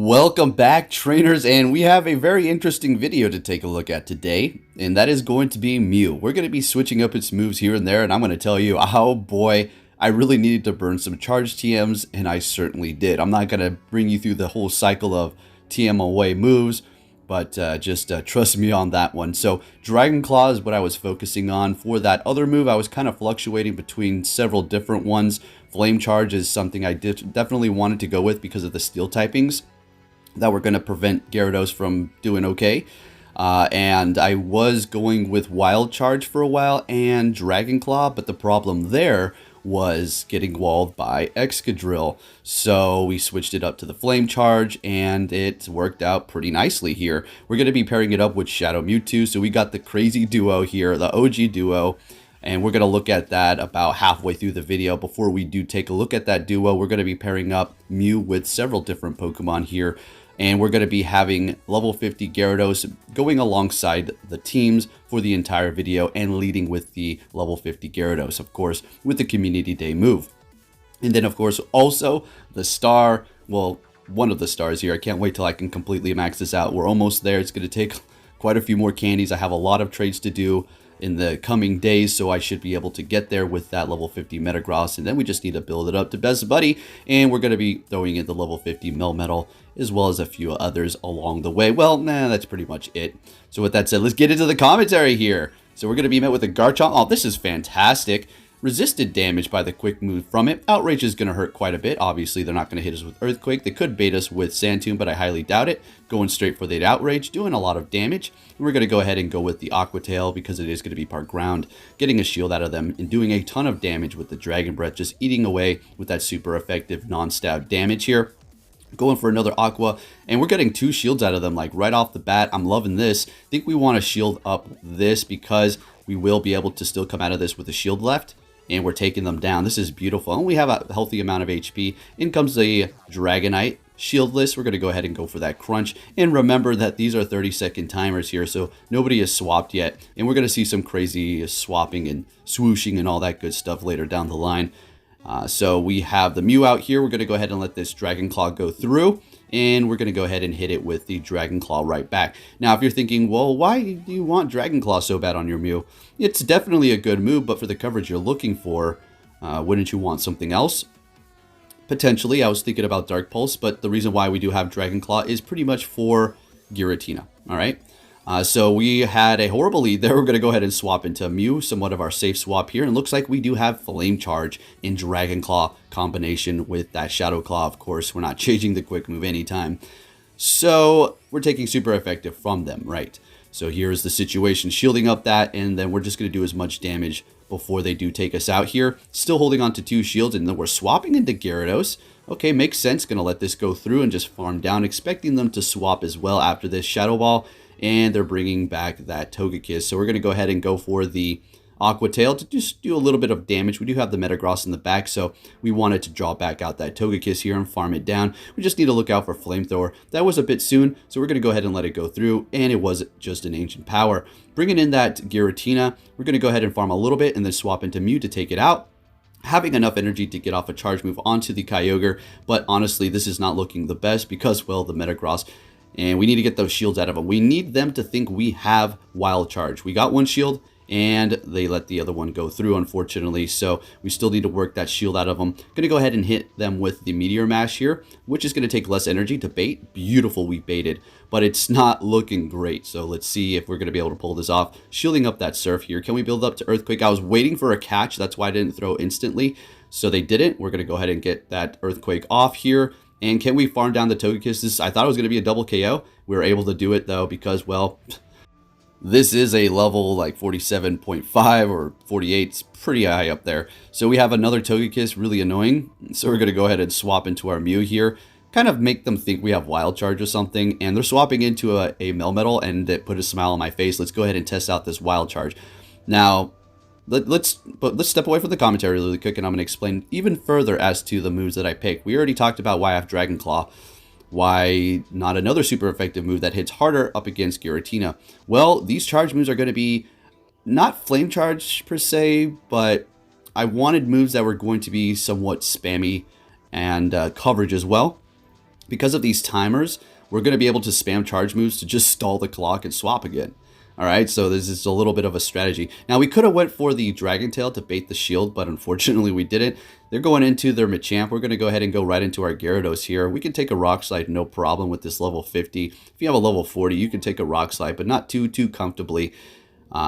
Welcome back, trainers, and we have a very interesting video to take a look at today, and that is going to be Mew. We're going to be switching up its moves here and there, and I'm going to tell you, oh boy, I really needed to burn some charge TMs, and I certainly did. I'm not going to bring you through the whole cycle of TM away moves, but just trust me on that one. So Dragon Claw is what I was focusing on. For that other move, I was kind of fluctuating between several different ones. Flame Charge is something I definitely wanted to go with because of the steel typings that were going to prevent Gyarados from doing okay. And I was going with Wild Charge for a while and Dragon Claw, but the problem there was getting walled by Excadrill. So we switched it up to the Flame Charge, and it worked out pretty nicely here. We're going to be pairing it up with Shadow Mewtwo, so we got the crazy duo here, the OG duo. And we're going to look at that about halfway through the video. Before we do take a look at that duo, we're going to be pairing up Mew with several different Pokemon here. And we're going to be having level 50 Gyarados going alongside the teams for the entire video and leading with the level 50 Gyarados, of course, with the Community Day move. And then, of course, also the star, well, one of the stars here. I can't wait till I can completely max this out. We're almost there. It's going to take quite a few more candies. I have a lot of trades to do in the coming days, so I should be able to get there with that level 50 Metagross, and then we just need to build it up to Best Buddy, and we're going to be throwing in the level 50 Melmetal, as well as a few others along the way. Well, that's pretty much it. So with that said, let's get into the commentary here. So we're going to be met with a Garchomp. Oh, this is fantastic. Resisted damage by the quick move from it. Outrage is going to hurt quite a bit. Obviously, they're not going to hit us with Earthquake. They could bait us with Sand Tomb, but I highly doubt it. Going straight for the Outrage, doing a lot of damage. We're going to go ahead and go with the Aqua Tail because it is going to be part ground, getting a shield out of them and doing a ton of damage with the Dragon Breath, just eating away with that super effective non-stab damage here. Going for another Aqua, and we're getting two shields out of them like right off the bat. I'm loving this. I think we want to shield up this because we will be able to still come out of this with a shield left. And we're taking them down. This is beautiful. And we have a healthy amount of HP. In comes the Dragonite, shieldless. We're going to go ahead and go for that Crunch. And remember that these are 30-second timers here, so nobody has swapped yet. And we're going to see some crazy swapping and swooshing and all that good stuff later down the line. So we have the Mew out here. We're going to go ahead and let this Dragon Claw go through. And we're going to go ahead and hit it with the Dragon Claw right back. Now, if you're thinking, well, why do you want Dragon Claw so bad on your Mew? It's definitely a good move, but for the coverage you're looking for, wouldn't you want something else? Potentially, I was thinking about Dark Pulse, but the reason why we do have Dragon Claw is pretty much for Giratina, all right? So we had a horrible lead there. We're going to go ahead and swap into Mew, somewhat of our safe swap here. And it looks like we do have Flame Charge in Dragon Claw combination with that Shadow Claw, of course. We're not changing the quick move anytime. So we're taking super effective from them, right? So here's the situation, shielding up that, and then we're just going to do as much damage before they do take us out here. Still holding on to two shields, and then we're swapping into Gyarados. Okay, makes sense. Going to let this go through and just farm down, expecting them to swap as well after this Shadow Ball. And they're bringing back that Togekiss. So we're going to go ahead and go for the Aqua Tail to just do a little bit of damage. We do have the Metagross in the back, so we wanted to draw back out that Togekiss here and farm it down. We just need to look out for Flamethrower. That was a bit soon, so we're going to go ahead and let it go through, and it was just an Ancient Power. Bringing in that Giratina, we're going to go ahead and farm a little bit and then swap into Mew to take it out. Having enough energy to get off a charge move onto the Kyogre, but honestly, this is not looking the best because, well, the Metagross. And we need to get those shields out of them. We need them to think we have Wild Charge. We got one shield, and they let the other one go through, unfortunately. So we still need to work that shield out of them. Going to go ahead and hit them with the Meteor Mash here, which is going to take less energy to bait. Beautiful, we baited, but it's not looking great. So let's see if we're going to be able to pull this off. Shielding up that Surf here. Can we build up to Earthquake? I was waiting for a catch. That's why I didn't throw instantly. So they didn't. We're going to go ahead and get that Earthquake off here. And can we farm down the Togekiss? I thought it was going to be a double KO. We were able to do it, though, because, well, this is a level like 47.5 or 48. It's pretty high up there. So we have another Togekiss, really annoying. So we're going to go ahead and swap into our Mew here. Kind of make them think we have Wild Charge or something. And they're swapping into a Melmetal, and it put a smile on my face. Let's go ahead and test out this Wild Charge. Now, let's step away from the commentary really quick, and I'm going to explain even further as to the moves that I pick. We already talked about why I have Dragon Claw. Why not another super effective move that hits harder up against Giratina? Well, these charge moves are going to be not Flame Charge per se, but I wanted moves that were going to be somewhat spammy and coverage as well. Because of these timers, we're going to be able to spam charge moves to just stall the clock and swap again. All right, so this is a little bit of a strategy. Now, we could have went for the Dragon Tail to bait the shield, but unfortunately we didn't. They're going into their Machamp. We're going to go ahead and go right into our Gyarados here. We can take a Rock Slide, no problem with this level 50. If you have a level 40, you can take a Rock Slide, but not too comfortably.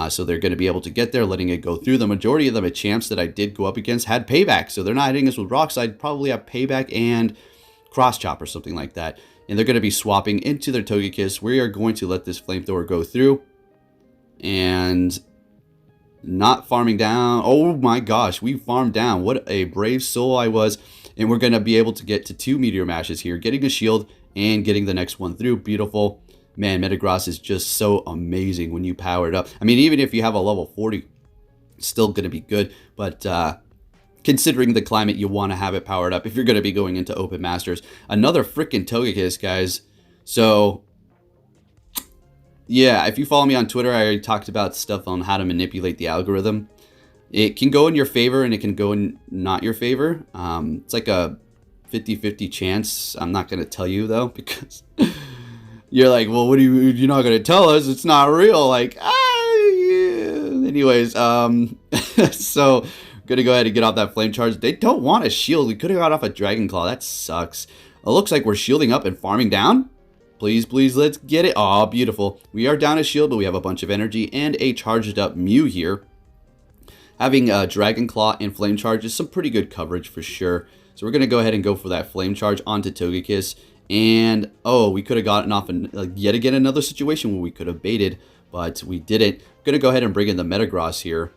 So they're going to be able to get there, letting it go through. The majority of the Machamps that I did go up against had Payback, so they're not hitting us with Rock Slide. Probably have Payback and Cross Chop or something like that. And they're going to be swapping into their Togekiss. We are going to let this Flamethrower go through. And not farming down. Oh my gosh, we farmed down. What a brave soul I was. And we're going to be able to get to 2 Meteor Mashes here, getting a shield and getting the next one through. Beautiful. Man, Metagross is just so amazing when you power it up. I mean, even if you have a level 40, it's still going to be good. But considering the climate, you want to have it powered up if you're going to be going into Open Masters. Another freaking Togekiss, guys. So yeah, if you follow me on Twitter, I already talked about stuff on how to manipulate the algorithm. It can go in your favor and it can go in not your favor. It's like a 50-50 chance. I'm not going to tell you, though, because you're like, well, what you're not going to tell us? It's not real. Like, yeah. Anyways, so going to go ahead and get off that Flame Charge. They don't want a shield. We could have got off a Dragon Claw. That sucks. It looks like we're shielding up and farming down. Please, please, let's get it. Oh, beautiful. We are down a shield, but we have a bunch of energy and a charged up Mew here. Having a Dragon Claw and Flame Charge is some pretty good coverage for sure. So we're going to go ahead and go for that Flame Charge onto Togekiss. And, oh, we could have gotten off yet again another situation where we could have baited, but we didn't. I'm going to go ahead and bring in the Metagross here.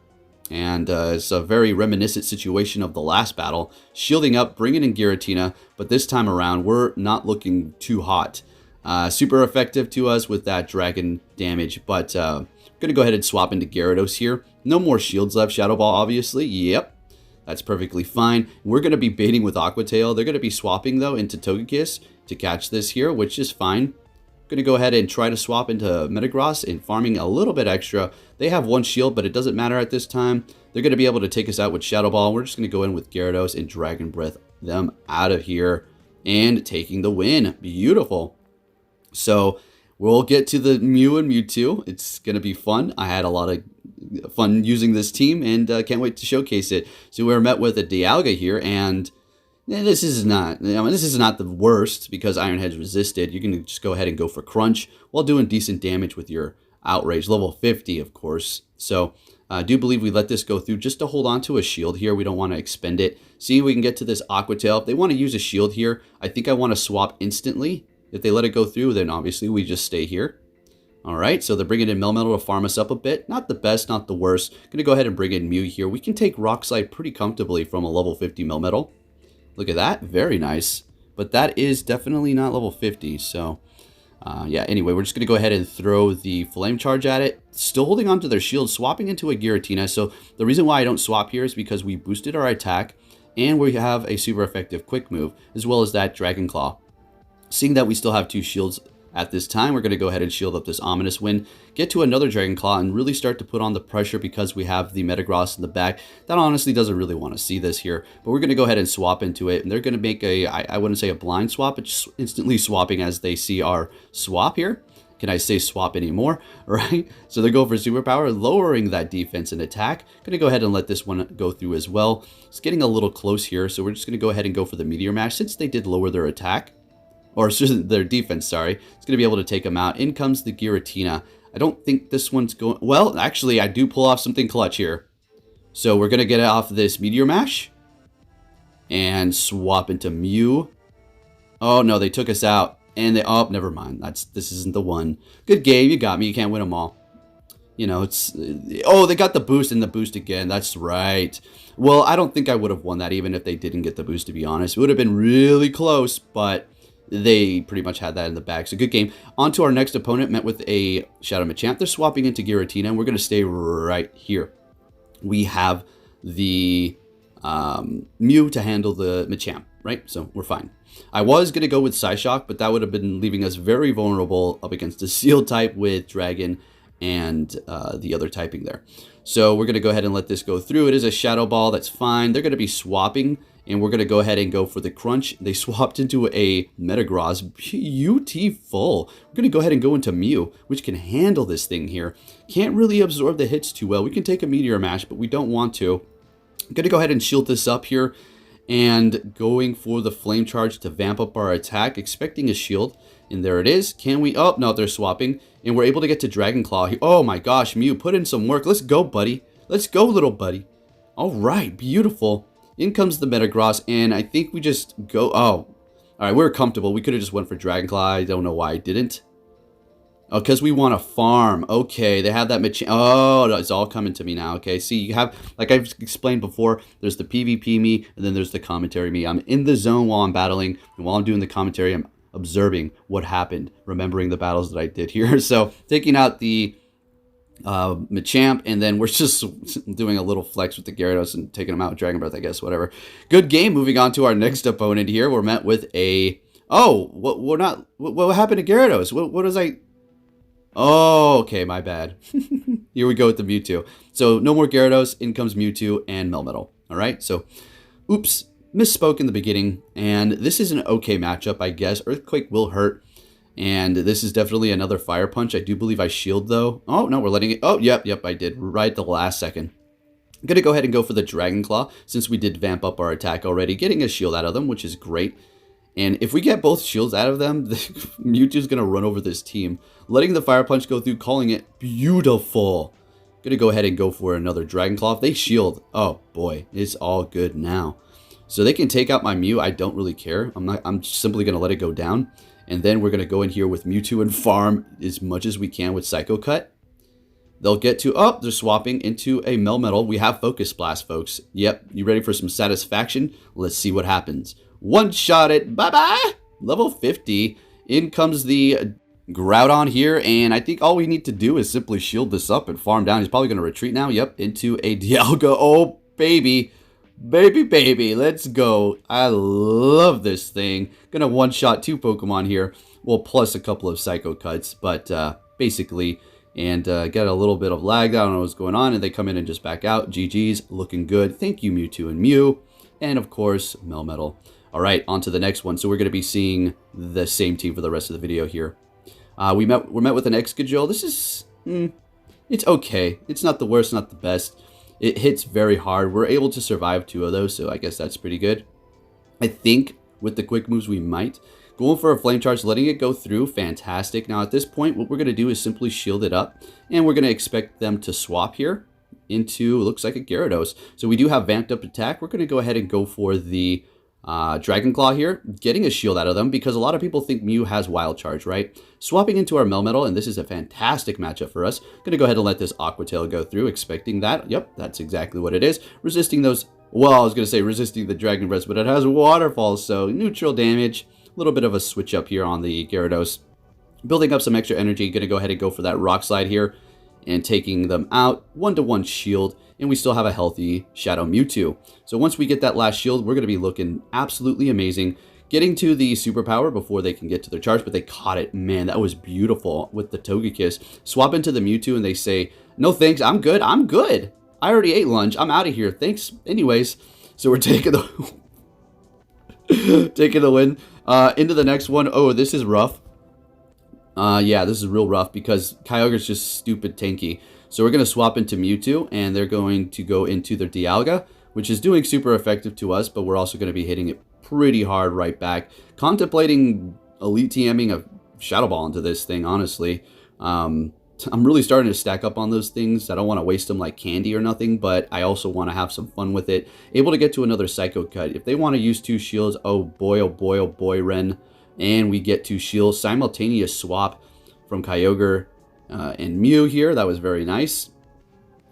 And it's a very reminiscent situation of the last battle. Shielding up, bringing in Giratina, but this time around, we're not looking too hot. Super effective to us with that dragon damage, but I'm going to go ahead and swap into Gyarados here. No more shields left. Shadow Ball, obviously. Yep, that's perfectly fine. We're going to be baiting with Aqua Tail. They're going to be swapping, though, into Togekiss to catch this here, which is fine. I'm going to go ahead and try to swap into Metagross and farming a little bit extra. They have one shield, but it doesn't matter at this time. They're going to be able to take us out with Shadow Ball. We're just going to go in with Gyarados and Dragon Breath them out of here and taking the win. Beautiful. So we'll get to the Mew and Mewtwo. It's going to be fun. I had a lot of fun using this team and can't wait to showcase it. So we're met with a Dialga here, and this is not the worst because Iron Head's resisted. You can just go ahead and go for Crunch while doing decent damage with your Outrage. Level 50, of course. So I do believe we let this go through just to hold on to a shield here. We don't want to expend it. See if we can get to this Aqua Tail. If they want to use a shield here, I think I want to swap instantly. If they let it go through, then obviously we just stay here. All right, so they're bringing in Melmetal to farm us up a bit. Not the best, not the worst. Going to go ahead and bring in Mew here. We can take Rock Slide pretty comfortably from a level 50 Melmetal. Look at that. Very nice. But that is definitely not level 50, so yeah, anyway, we're just going to go ahead and throw the Flame Charge at it. Still holding on to their shield, swapping into a Giratina. So the reason why I don't swap here is because we boosted our attack, and we have a super effective Quick Move, as well as that Dragon Claw. Seeing that we still have 2 shields at this time, we're going to go ahead and shield up this Ominous Wind, get to another Dragon Claw, and really start to put on the pressure because we have the Metagross in the back. That honestly doesn't really want to see this here, but we're going to go ahead and swap into it, and they're going to make a, I wouldn't say a blind swap, but just instantly swapping as they see our swap here. Can I say swap anymore? Right? So they go for Superpower, lowering that defense and attack. Going to go ahead and let this one go through as well. It's getting a little close here, so we're just going to go ahead and go for the Meteor Mash since they did lower their attack. Or their defense, sorry. It's going to be able to take them out. In comes the Giratina. I don't think this one's going... Well, actually, I do pull off something clutch here. So we're going to get off this Meteor Mash. And swap into Mew. Oh, no, they took us out. And they... Oh, never mind. This isn't the one. Good game. You got me. You can't win them all. You know, it's... Oh, they got the boost and the boost again. That's right. Well, I don't think I would have won that even if they didn't get the boost, to be honest. It would have been really close, but... They pretty much had that in the bag. So good game. On to our next opponent, met with a Shadow Machamp. They're swapping into Giratina, and we're going to stay right here. We have the Mew to handle the Machamp, right? So we're fine. I was going to go with Psyshock, but that would have been leaving us very vulnerable up against a Seal type with Dragon and the other typing there. So we're going to go ahead and let this go through. It is a Shadow Ball. That's fine. They're going to be swapping And we're going to go ahead and go for the crunch. They swapped into a Metagross. Beautiful. We're going to go ahead and go into Mew, which can handle this thing here. Can't really absorb the hits too well. We can take a Meteor Mash, but we don't want to. I'm going to go ahead and shield this up here. And going for the Flame Charge to vamp up our attack, expecting a shield. And there it is. Can we? Oh, no, they're swapping. And we're able to get to Dragon Claw here. Oh my gosh, Mew, put in some work. Let's go, buddy. Let's go, little buddy. All right, beautiful. In comes the Metagross, and I think we just go... Oh, all right, we're comfortable. We could have just went for Dragon Claw. I don't know why I didn't. Oh, because we want to farm. Okay, they have that machamp. Oh, it's all coming to me now. Okay, see, you have, like I've explained before, there's the PvP me, and then there's the commentary me. I'm in the zone while I'm battling, and while I'm doing the commentary, I'm observing what happened, remembering the battles that I did here. So, taking out the... Machamp, and then we're just doing a little flex with the Gyarados and taking him out with Dragon Breath, I guess, whatever. Good game. Moving on to our next opponent here. We're met with a... Oh, what happened to Gyarados? What was I... Oh, okay, my bad. Here we go with the Mewtwo. So, no more Gyarados. In comes Mewtwo and Melmetal. All right, so, oops, misspoke in the beginning, and this is an okay matchup, I guess. Earthquake will hurt. And this is definitely another Fire Punch. I do believe I shield, though. Oh, no, we're letting it... Oh, yep, I did. Right at the last second. I'm going to go ahead and go for the Dragon Claw, since we did vamp up our attack already. Getting a shield out of them, which is great. And if we get both shields out of them, Mewtwo's going to run over this team. Letting the Fire Punch go through, calling it beautiful. Going to go ahead and go for another Dragon Claw. If they shield, oh, boy, it's all good now. So they can take out my Mew. I don't really care. I'm simply going to let it go down. And then we're going to go in here with Mewtwo and farm as much as we can with Psycho Cut. They'll get to... Oh, they're swapping into a Melmetal. We have Focus Blast, folks. Yep, you ready for some satisfaction? Let's see what happens. One-shot it. Bye-bye. Level 50. In comes the Groudon here. And I think all we need to do is simply shield this up and farm down. He's probably going to retreat now. Yep, into a Dialga. Oh, baby. Baby, let's go. I love this thing. Gonna one-shot 2 Pokemon here. Well, plus a couple of Psycho Cuts, but basically, and get a little bit of lag. I don't know what's going on, and they come in and just back out. GG's, looking good. Thank you, Mewtwo and Mew. And, of course, Melmetal. All right, on to the next one. So we're going to be seeing the same team for the rest of the video here. We're met with an Excadrill. This is... it's okay. It's not the worst, not the best. It hits very hard. We're able to survive 2 of those, so I guess that's pretty good. I think with the quick moves we might. Going for a Flame Charge, letting it go through, fantastic. Now at this point, what we're going to do is simply shield it up. And we're going to expect them to swap here into, looks like a Gyarados. So we do have vamped up attack. We're going to go ahead and go for the Dragon Claw here, getting a shield out of them because a lot of people think Mew has Wild Charge, right? Swapping into our Melmetal, and this is a fantastic matchup for us. Gonna go ahead and let this Aqua Tail go through, expecting that. Yep, that's exactly what it is. Resisting those, well, I was gonna say resisting the Dragon Breath, but it has Waterfall, so neutral damage. A little bit of a switch up here on the Gyarados. Building up some extra energy, gonna go ahead and go for that Rock Slide here. And taking them out, 1-to-1 shield, and we still have a healthy Shadow Mewtwo. So once we get that last shield, we're going to be looking absolutely amazing. Getting to the superpower before they can get to their charge, but they caught it. Man, that was beautiful with the Togekiss. Swap into the Mewtwo, and they say, no thanks, I'm good, I already ate lunch, I'm out of here, thanks anyways. So we're taking the, taking the win. Into the next one. Oh, this is rough. Yeah, this is real rough because Kyogre's just stupid tanky. So we're going to swap into Mewtwo, and they're going to go into their Dialga, which is doing super effective to us, but we're also going to be hitting it pretty hard right back. Contemplating Elite TMing a Shadow Ball into this thing, honestly. I'm really starting to stack up on those things. I don't want to waste them like candy or nothing, but I also want to have some fun with it. Able to get to another Psycho Cut. If they want to use 2 shields, oh boy, Ren. And we get 2 shields. Simultaneous swap from Kyogre and Mew here. That was very nice.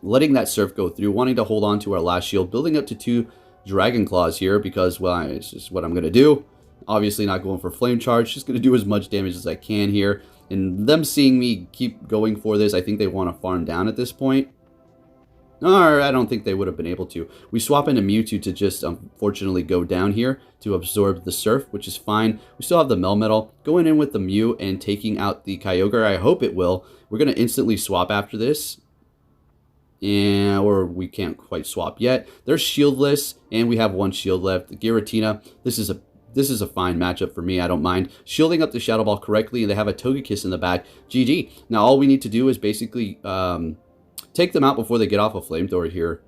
Letting that Surf go through. Wanting to hold on to our last shield. Building up to 2 Dragon Claws here because, well, it's just what I'm going to do. Obviously not going for Flame Charge. Just going to do as much damage as I can here. And them seeing me keep going for this, I think they want to farm down at this point. Or I don't think they would have been able to. We swap into Mewtwo to just unfortunately go down here to absorb the Surf, which is fine. We still have the Melmetal. Going in with the Mew and taking out the Kyogre. I hope it will. We're going to instantly swap after this. and or we can't quite swap yet. They're shieldless, and we have one shield left. The Giratina, this is a fine matchup for me. I don't mind shielding up the Shadow Ball correctly, and they have a Togekiss in the back. GG. Now all we need to do is basically take them out before they get off a Flamethrower here.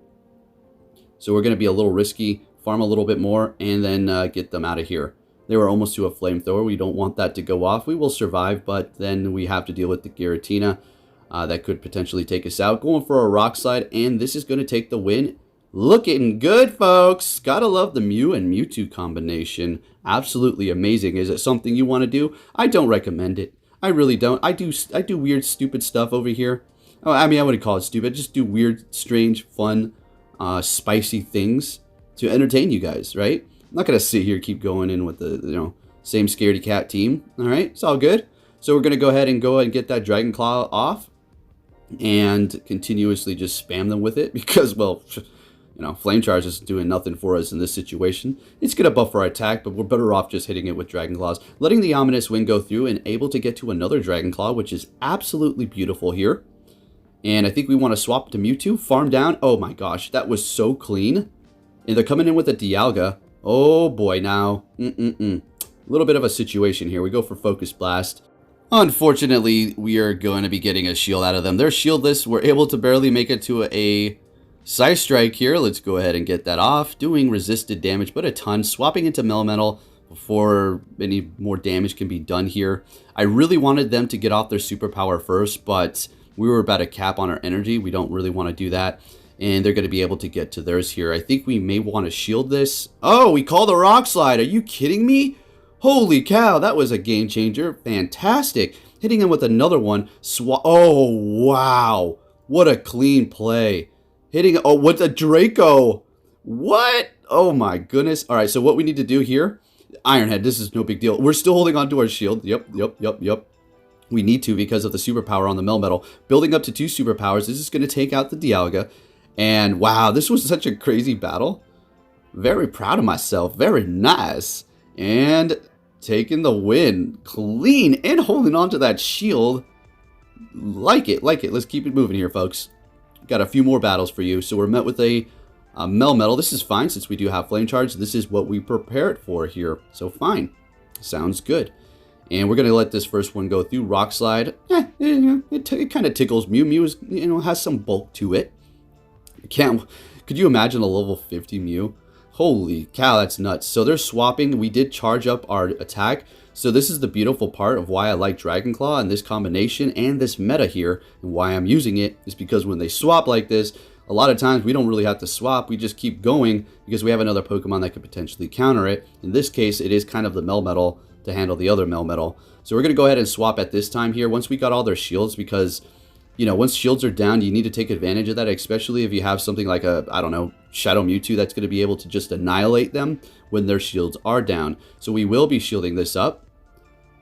So we're going to be a little risky, farm a little bit more, and then get them out of here. They were almost to a Flamethrower. We don't want that to go off. We will survive, but then we have to deal with the Giratina. That could potentially take us out. Going for a Rock Slide, and this is going to take the win. Looking good, folks. Gotta love the Mew and Mewtwo combination. Absolutely amazing. Is it something you want to do? I don't recommend it. I really don't. I do weird, stupid stuff over here. Oh, I mean, I wouldn't call it stupid. Just do weird, strange, fun, spicy things to entertain you guys, right? I'm not gonna sit here keep going in with the same scaredy cat team. All right, it's all good. So we're gonna go ahead and get that Dragon Claw off, and continuously just spam them with it because, well, Flame Charge is doing nothing for us in this situation. It's going to buff our attack, but we're better off just hitting it with Dragon Claws. Letting the Ominous Wind go through and able to get to another Dragon Claw, which is absolutely beautiful here. And I think we want to swap to Mewtwo. Farm down. Oh my gosh, that was so clean. And they're coming in with a Dialga. Oh boy, now. A little bit of a situation here. We go for Focus Blast. Unfortunately, we are going to be getting a shield out of them. They're shieldless. We're able to barely make it to a Side Strike here. Let's go ahead and get that off. Doing resisted damage, but a ton. Swapping into Melmetal before any more damage can be done here. I really wanted them to get off their superpower first, but we were about to cap on our energy. We don't really want to do that. And they're going to be able to get to theirs here. I think we may want to shield this. Oh, we called a Rock Slide. Are you kidding me? Holy cow, that was a game changer. Fantastic. Hitting him with another one. Oh, wow. What a clean play. Hitting, oh, what a Draco. What? Oh my goodness. All right, so what we need to do here, Ironhead, this is no big deal. We're still holding on to our shield. Yep. We need to because of the superpower on the Melmetal. Building up to 2 superpowers. This is going to take out the Dialga. And wow, this was such a crazy battle. Very proud of myself. Very nice. And taking the win. Clean and holding on to that shield. Like it. Let's keep it moving here, folks. Got a few more battles for you. So we're met with a Melmetal. This is fine since we do have Flame Charge. This is what we prepared for here. So fine. Sounds good. And we're going to let this first one go through. Rock Slide. It kind of tickles Mew. Mew is, has some bulk to it. Could you imagine a level 50 Mew? Holy cow, that's nuts. So they're swapping. We did charge up our attack. So this is the beautiful part of why I like Dragon Claw and this combination and this meta here. And why I'm using it is because when they swap like this, a lot of times we don't really have to swap. We just keep going because we have another Pokemon that could potentially counter it. In this case, it is kind of the Melmetal to handle the other Melmetal. So we're going to go ahead and swap at this time here once we got all their shields because, once shields are down, you need to take advantage of that, especially if you have something like a, I don't know, Shadow Mewtwo that's going to be able to just annihilate them when their shields are down. So we will be shielding this up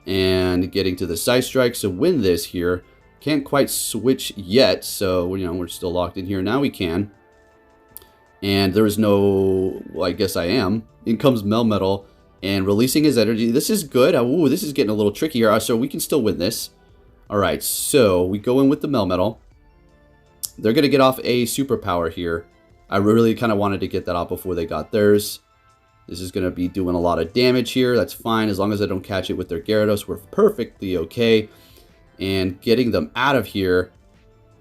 and getting to the Side Strike. So win this here. Can't quite switch yet, so, we're still locked in here. Now we can. And there is no, well, I guess I am. In comes Melmetal and releasing his energy. This is good. Ooh, this is getting a little tricky here. So we can still win this. Alright, so we go in with the Melmetal. They're going to get off a superpower here. I really kind of wanted to get that off before they got theirs. This is going to be doing a lot of damage here. That's fine. As long as I don't catch it with their Gyarados, we're perfectly okay. And getting them out of here.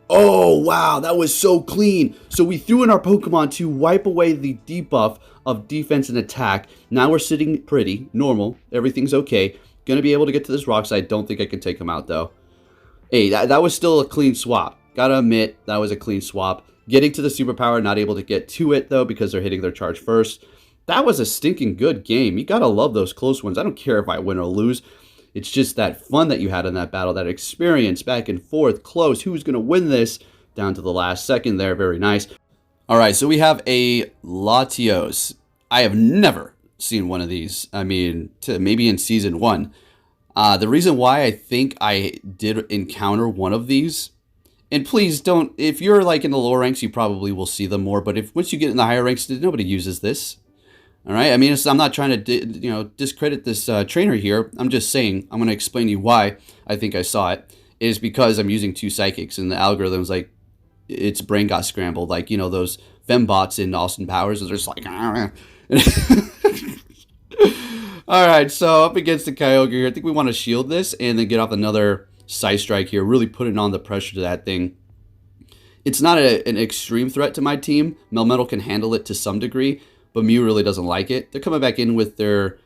Oh, wow. That was so clean. So we threw in our Pokemon to wipe away the debuff of defense and attack. Now we're sitting pretty. Normal. Everything's okay. Going to be able to get to this Rock Slide. Don't think I can take him out, though. Hey, that was still a clean swap. Gotta admit, that was a clean swap. Getting to the superpower, not able to get to it, though, because they're hitting their charge first. That was a stinking good game. You gotta love those close ones. I don't care if I win or lose. It's just that fun that you had in that battle, that experience, back and forth, close. Who's gonna win this? Down to the last second there. Very nice. All right, so we have a Latios. I have never seen one of these. I mean, maybe in Season 1. The reason why I think I did encounter one of these, and please don't, if you're like in the lower ranks, you probably will see them more, but once you get in the higher ranks, nobody uses this. All right, I mean, I'm not trying to, discredit this trainer here. I'm just saying, I'm going to explain to you why I think I saw it. It is because I'm using 2 Psychics, and the algorithm's like, its brain got scrambled. Like, you know, those fembots in Austin Powers are just like, all right, so up against the Kyogre here. I think we want to shield this and then get off another Side Strike here, really putting on the pressure to that thing. It's not an extreme threat to my team. Melmetal can handle it to some degree, but Mew really doesn't like it. They're coming back in with their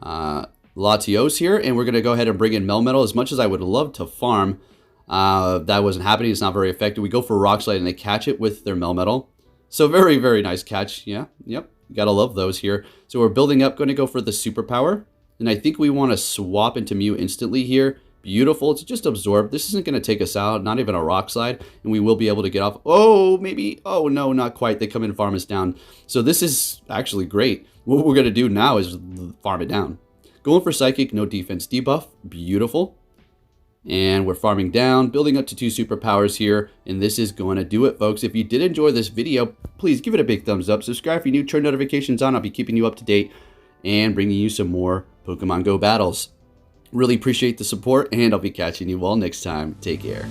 Latios here, and we're going to go ahead and bring in Melmetal. As much as I would love to farm, that wasn't happening. It's not very effective. We go for Rock Slide, and they catch it with their Melmetal. So very, very nice catch. Yeah, yep. Gotta love those here. So we're building up, going to go for the Superpower. And I think we want to swap into Mew instantly here. Beautiful. It's just absorb. This isn't going to take us out, not even a Rock Slide. And we will be able to get off. Oh, maybe. Oh, no, not quite. They come in and farm us down. So this is actually great. What we're going to do now is farm it down. Going for Psychic, no defense debuff. Beautiful. And we're farming down, building up to 2 superpowers here, and this is going to do it, folks. If you did enjoy this video, please give it a big thumbs up. Subscribe if you're new, turn notifications on. I'll be keeping you up to date and bringing you some more Pokemon Go battles. Really appreciate the support, and I'll be catching you all next time. Take care.